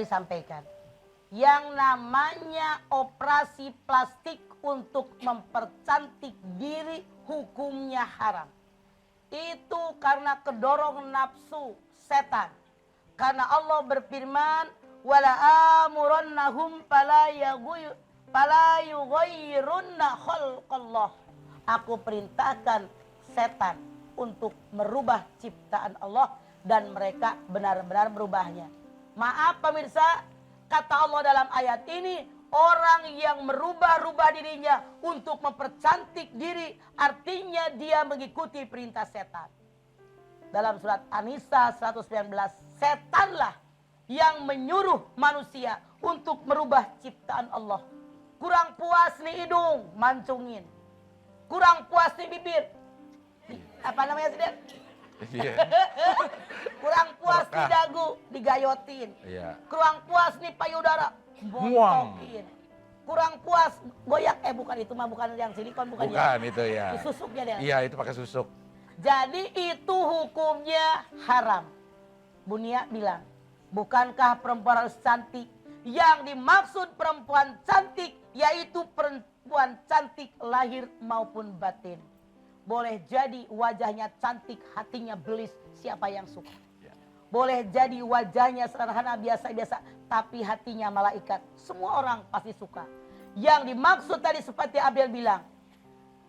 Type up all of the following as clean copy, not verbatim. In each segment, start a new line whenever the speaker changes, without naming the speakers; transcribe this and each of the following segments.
tadi sampaikan. Yang namanya operasi plastik untuk mempercantik diri hukumnya haram. Itu karena kedorong nafsu setan. Karena Allah berfirman, wala amurannahum fala yughayyirunna khalqallah. Aku perintahkan setan untuk merubah ciptaan Allah dan mereka benar-benar merubahnya. Maaf pemirsa, kata Allah dalam ayat ini, orang yang merubah-rubah dirinya untuk mempercantik diri, artinya dia mengikuti perintah setan. Dalam surat An-Nisa 119, setanlah yang menyuruh manusia untuk merubah ciptaan Allah. Kurang puas nih hidung, mancungin. Kurang puas nih bibir. Apa namanya sih? Kurang puas nih dagu, digayotin. Kurang puas nih payudara, bontokin. Kurang puas goyak, bukan itu mah, bukan yang silikon, bukan
ya. Itu ya.
Susuknya dia.
Iya, itu pakai susuk.
Jadi itu hukumnya haram. Bunia bilang, bukankah perempuan harus cantik? Yang dimaksud perempuan cantik yaitu perempuan cantik lahir maupun batin. Boleh jadi wajahnya cantik, hatinya belis, siapa yang suka? Boleh jadi wajahnya sederhana, biasa-biasa, tapi hatinya malaikat. Semua orang pasti suka. Yang dimaksud tadi seperti Abel bilang,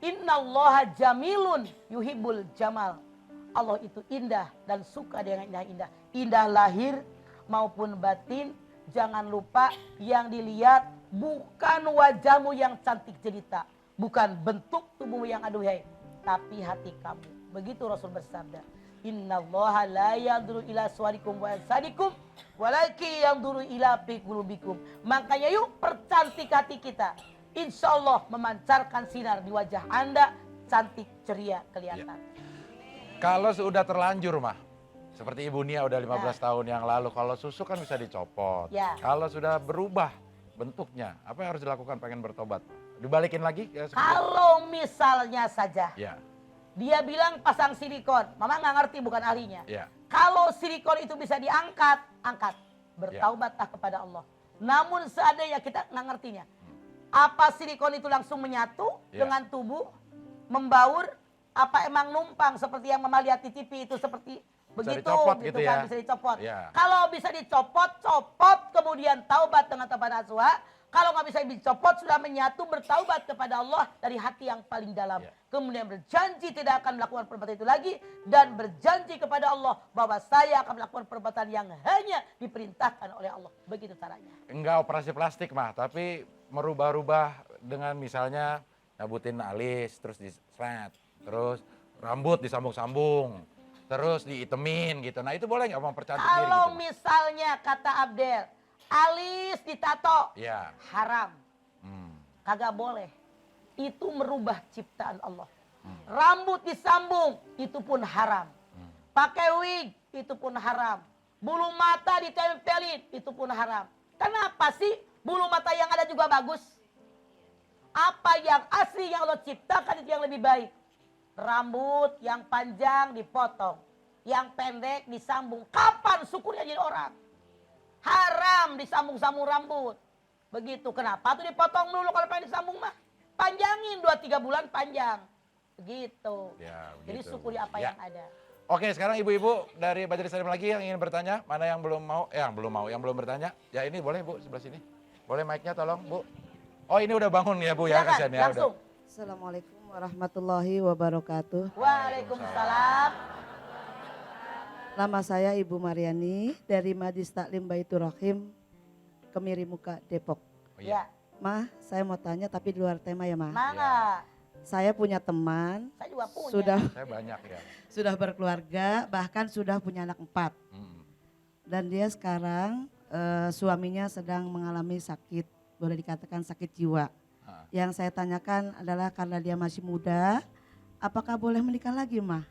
innallaha jamilun yuhibbul jamal. Allah itu indah dan suka dengan indah-indah. Indah lahir maupun batin. Jangan lupa yang dilihat bukan wajahmu yang cantik jelita. Bukan bentuk tubuhmu yang aduhai. Tapi hati kamu. Begitu Rasul bersabda. Innallaha la yanzuru ila suwarikum wa ajsadikum walakin yanzuru ila fi qulubikum. Makanya yuk percantik hati kita. Insya Allah memancarkan sinar di wajah Anda, cantik, ceria, kelihatan.
Kalau sudah terlanjur mah, seperti Ibu Nia udah 15 tahun yang lalu, kalau susu kan bisa dicopot. Kalau sudah berubah bentuknya, apa yang harus dilakukan pengen bertobat? Dibalikin lagi?
Kalau misalnya saja, dia bilang pasang silikon, mama nggak ngerti, bukan ahlinya. Kalau silikon itu bisa diangkat, angkat. Bertaubatlah kepada Allah. Namun seandainya kita nggak ngertinya, apa silikon itu langsung menyatu dengan tubuh, membaur, apa emang numpang seperti yang mama lihat di TV itu seperti begitu, gitu kan, bisa dicopot. Kalau bisa dicopot, copot, kemudian taubat dengan taubat nasuha. Kalau nggak bisa dicopot, sudah menyatu, bertaubat kepada Allah dari hati yang paling dalam. Kemudian berjanji tidak akan melakukan perbuatan itu lagi, dan berjanji kepada Allah bahwa saya akan melakukan perbuatan yang hanya diperintahkan oleh Allah. Begitu caranya.
Enggak operasi plastik mah, tapi merubah-rubah dengan misalnya nyabutin alis, terus di-sret, terus rambut disambung-sambung, terus diitemin gitu. Nah itu boleh nggak mempercantik diri gitu?
Kalau misalnya kata Abdel, alis ditato, haram. Kagak boleh. Itu merubah ciptaan Allah. Rambut disambung, itu pun haram. Pakai wig, itu pun haram. Bulu mata ditempelin, itu pun haram. Kenapa sih bulu mata yang ada juga bagus? Apa yang asli yang Allah ciptakan itu yang lebih baik. Rambut yang panjang dipotong, yang pendek disambung. Kapan syukurnya jadi orang? Haram disambung-sambung rambut. Begitu. Kenapa tuh dipotong dulu kalau pengen disambung mah? Panjangin 2-3 bulan panjang. Begitu. Jadi syukuri apa yang ada.
Oke, sekarang ibu-ibu dari Majelis Taklim lagi yang ingin bertanya. Mana yang belum mau? Yang belum bertanya. Ya ini boleh Bu, sebelah sini. Boleh mic-nya tolong Bu. Oh ini udah bangun ya Bu ya, kasihan ya.
Langsung.
Assalamualaikum warahmatullahi wabarakatuh.
Waalaikumsalam.
Nama saya Ibu Mariani dari Majelis Taklim Baitur Rahim, Kemiri Muka, Depok. Ma, saya mau tanya tapi di luar tema ya Ma. Saya punya teman,
saya juga punya.
Saya banyak ya.
Sudah berkeluarga, bahkan sudah punya anak 4. Dan dia sekarang suaminya sedang mengalami sakit, boleh dikatakan sakit jiwa. Yang saya tanyakan adalah karena dia masih muda, apakah boleh menikah lagi Ma?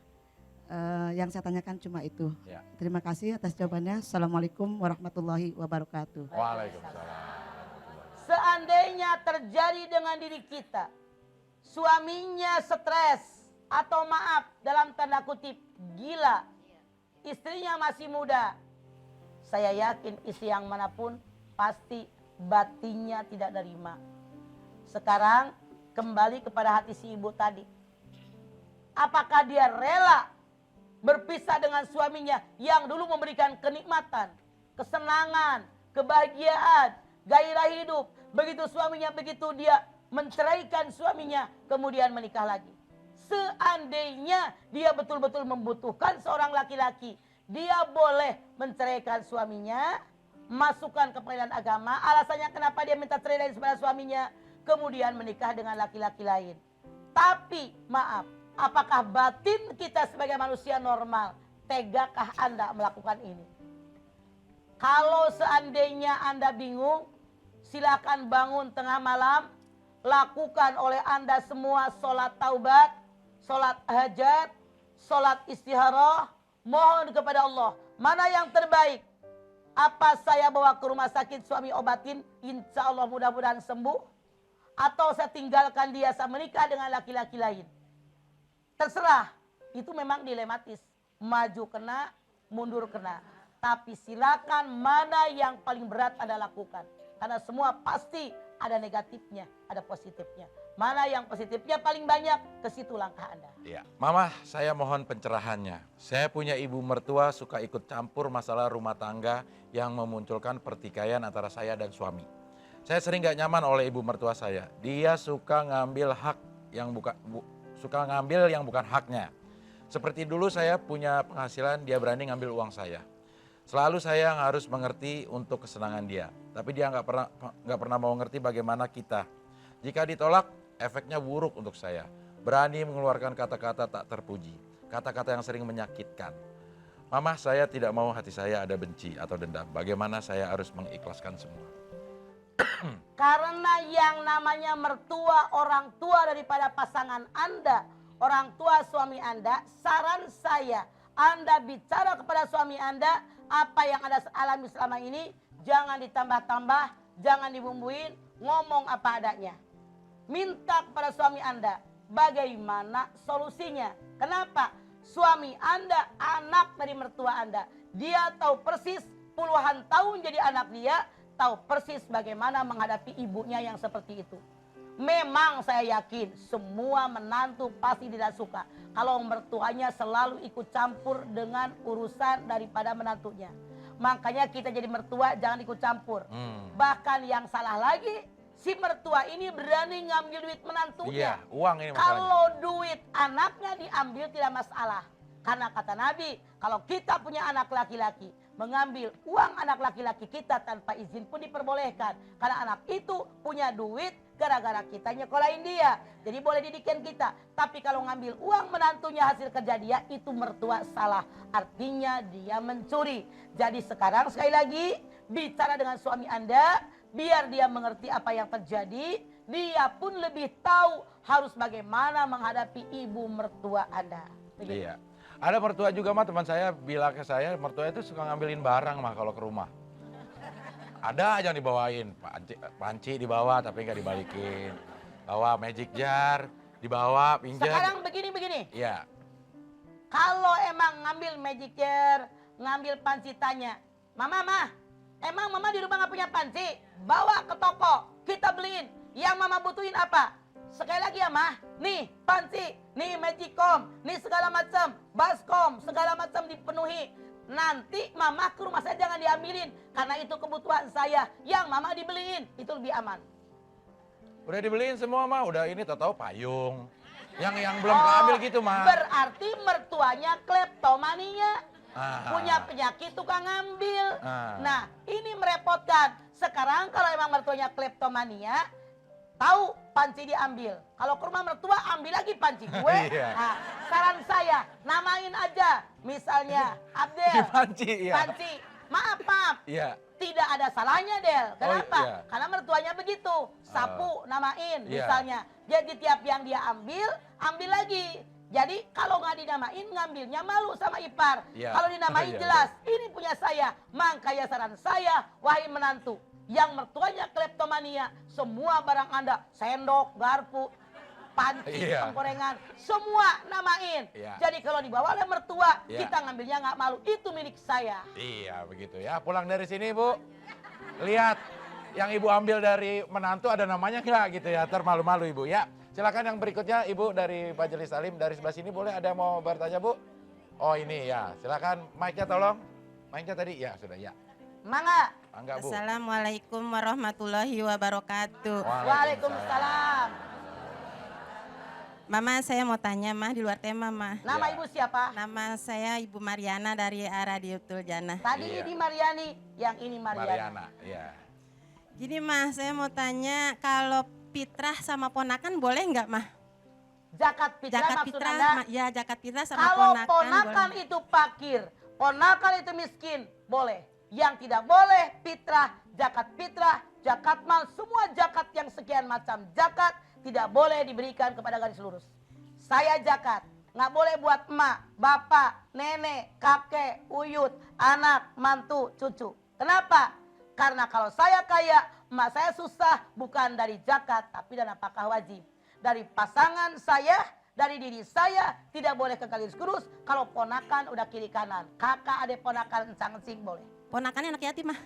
Yang saya tanyakan cuma itu. Terima kasih atas jawabannya. Assalamualaikum warahmatullahi wabarakatuh.
Waalaikumsalam.
Seandainya terjadi dengan diri kita, suaminya stres atau maaf dalam tanda kutip gila, istrinya masih muda, saya yakin istri yang manapun pasti batinnya tidak nerima. Sekarang kembali kepada hati si ibu tadi. Apakah dia rela berpisah dengan suaminya yang dulu memberikan kenikmatan, kesenangan, kebahagiaan, gairah hidup. Begitu suaminya, begitu dia menceraikan suaminya, kemudian menikah lagi. Seandainya dia betul-betul membutuhkan seorang laki-laki, dia boleh menceraikan suaminya, masukkan ke pengadilan agama, alasannya kenapa dia minta cerai dari suaminya, kemudian menikah dengan laki-laki lain. Tapi maaf, apakah batin kita sebagai manusia normal, tegakah Anda melakukan ini? Kalau seandainya Anda bingung, silakan bangun tengah malam, lakukan oleh Anda semua sholat taubat, sholat hajat, sholat istikharah, mohon kepada Allah, mana yang terbaik? Apa saya bawa ke rumah sakit suami obatin, insya Allah mudah-mudahan sembuh? Atau saya tinggalkan dia, saya menikah dengan laki-laki lain? Terserah, itu memang dilematis. Maju kena, mundur kena. Tapi silakan mana yang paling berat Anda lakukan. Karena semua pasti ada negatifnya, ada positifnya. Mana yang positifnya paling banyak, ke situ langkah Anda.
Ya, Mama, saya mohon pencerahannya. Saya punya ibu mertua suka ikut campur masalah rumah tangga yang memunculkan pertikaian antara saya dan suami. Saya sering gak nyaman oleh ibu mertua saya. Dia suka ngambil hak yang bukan haknya. Seperti dulu saya punya penghasilan, dia berani ngambil uang saya. Selalu saya harus mengerti untuk kesenangan dia. Tapi dia nggak pernah mau ngerti bagaimana kita. Jika ditolak, efeknya buruk untuk saya. Berani mengeluarkan kata-kata tak terpuji. Kata-kata yang sering menyakitkan. Mama, saya tidak mau hati saya ada benci atau dendam. Bagaimana saya harus mengikhlaskan semua?
Karena yang namanya mertua, orang tua daripada pasangan Anda, orang tua suami Anda, saran saya, Anda bicara kepada suami Anda, apa yang Anda alami selama ini, jangan ditambah-tambah, jangan dibumbuin, ngomong apa adanya. Minta kepada suami Anda, bagaimana solusinya. Kenapa? Suami Anda anak dari mertua Anda. Dia tahu persis puluhan tahun jadi anak dia, tahu persis bagaimana menghadapi ibunya yang seperti itu. Memang saya yakin semua menantu pasti tidak suka kalau mertuanya selalu ikut campur dengan urusan daripada menantunya. Makanya kita jadi mertua jangan ikut campur. Bahkan yang salah lagi, si mertua ini berani ngambil duit menantunya.
Iya, uang ini masalahnya.
Kalau duit anaknya diambil tidak masalah. Karena kata Nabi, kalau kita punya anak laki-laki, mengambil uang anak laki-laki kita tanpa izin pun diperbolehkan. Karena anak itu punya duit gara-gara kita nyekolahin dia. Jadi boleh didikin kita. Tapi kalau ngambil uang menantunya hasil kerja dia, itu mertua salah. Artinya dia mencuri. Jadi sekarang sekali lagi, bicara dengan suami Anda, biar dia mengerti apa yang terjadi. Dia pun lebih tahu harus bagaimana menghadapi ibu mertua Anda. Begitu.
Iya. Ada mertua juga mah teman saya bilang ke saya, mertua itu suka ngambilin barang mah kalau ke rumah. Ada aja yang dibawain, panci dibawa tapi nggak dibalikin. Bawa magic jar, dibawa, pinjam.
Sekarang begini.
Iya.
Kalau emang ngambil magic jar, ngambil panci, tanya, Mama, emang Mama di rumah nggak punya panci? Bawa ke toko, kita beliin. Yang Mama butuhin apa? Sekali lagi ya Mah, nih panci, nih magicom, nih segala macam, baskom, segala macam dipenuhi. Nanti Mama ke rumah saya jangan diambilin, karena itu kebutuhan saya. Yang Mama dibeliin, itu lebih aman.
Udah dibeliin semua mah, udah ini tahu payung. Yang belum keambil gitu mah.
Berarti mertuanya kleptomania. Punya penyakit tukang ngambil. Nah ini merepotkan. Sekarang kalau emang mertuanya kleptomania, tahu panci diambil. Kalau ke rumah mertua ambil lagi panci gue.
Iya.
Nah, saran saya namain aja. Misalnya Abdel.
Panci, iya.
Panci. Maaf.
Iya.
Tidak ada salahnya Del. Kenapa?
iya.
Karena mertuanya begitu. Sapu namain
Iya.
misalnya. Jadi tiap yang dia ambil lagi. Jadi kalau nggak dinamain ngambilnya malu sama ipar.
Iya.
Kalau dinamain
Iya,
jelas ini punya saya. Makanya saran saya, wahai menantu yang mertuanya kleptomania, semua barang Anda, sendok, garpu, panci,
Iya.
gorengan, semua namain.
Iya.
Jadi kalau dibawa oleh mertua,
Iya.
kita ngambilnya nggak malu. Itu milik saya.
Iya begitu ya. Pulang dari sini Bu, lihat yang Ibu ambil dari menantu ada namanya nggak gitu ya. Termalu-malu Ibu ya. Silakan yang berikutnya Ibu dari Majelis Salim dari sebelah sini boleh ada yang mau bertanya Bu? Oh ini ya. Silakan mic-nya tolong. Mic-nya tadi ya sudah ya.
Mangga.
Mangga Bu.
Assalamualaikum warahmatullahi wabarakatuh.
Waalaikumsalam.
Mama, saya mau tanya, Mah, di luar tema, Mah.
Nama
Ya.
ibu siapa?
Nama saya Ibu Mariana dari Radiotul Jannah.
Tadi
Iya.
ini Mariani, yang ini Mariana.
Mariana, ya.
Gini, Mah, saya mau tanya, kalau fitrah sama ponakan boleh nggak, Mah?
Zakat fitrah
Zakat
maksud
fitrah,
Anda?
ya zakat fitrah sama
Kalau
ponakan,
ponakan
boleh.
itu fakir, ponakan itu miskin, boleh. Yang tidak boleh fitrah, zakat mal, semua zakat yang sekian macam zakat tidak boleh diberikan kepada garis lurus. Saya zakat, nggak boleh buat emak, bapak, nenek, kakek, uyut, anak, mantu, cucu. Kenapa? Karena kalau saya kaya, emak saya susah bukan dari zakat tapi dana pakah wajib. Dari pasangan saya, dari diri saya tidak boleh ke garis lurus. Kalau ponakan udah kiri kanan, kakak adik ponakan encang-encing boleh.
Ponakannya anak yatim, Mah?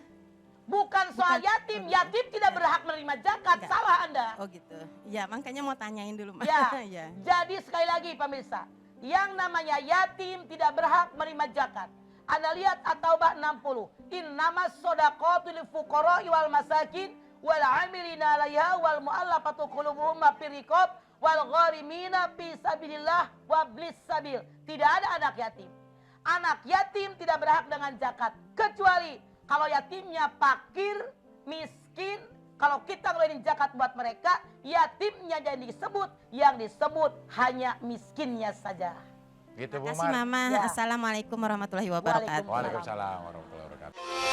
Bukan soal yatim, yatim tidak berhak menerima zakat,
Enggak.
salah Anda.
Oh gitu. Ya, makanya mau tanyain dulu, Mah.
Ya,
Ya.
jadi sekali lagi pemirsa, yang namanya yatim tidak berhak menerima zakat. Anda lihat At-Taubah 60. Innamas shodaqatu lil fuqara'i wal masakin wal 'amilina 'alaiha wal mu'allafatu qulubuhum fir riqab wal gharimina fi sabilillah wa iblis sabil. Tidak ada anak yatim. Anak yatim tidak berhak dengan zakat kecuali kalau yatimnya fakir, miskin. Kalau kita ngeluarin zakat buat mereka, yatimnya jangan disebut, yang disebut hanya miskinnya saja.
Gitu Bu
Terima kasih,
Mar.
Mama.
Ya.
Assalamualaikum warahmatullahi wabarakatuh.
Waalaikumsalam warahmatullahi wabarakatuh.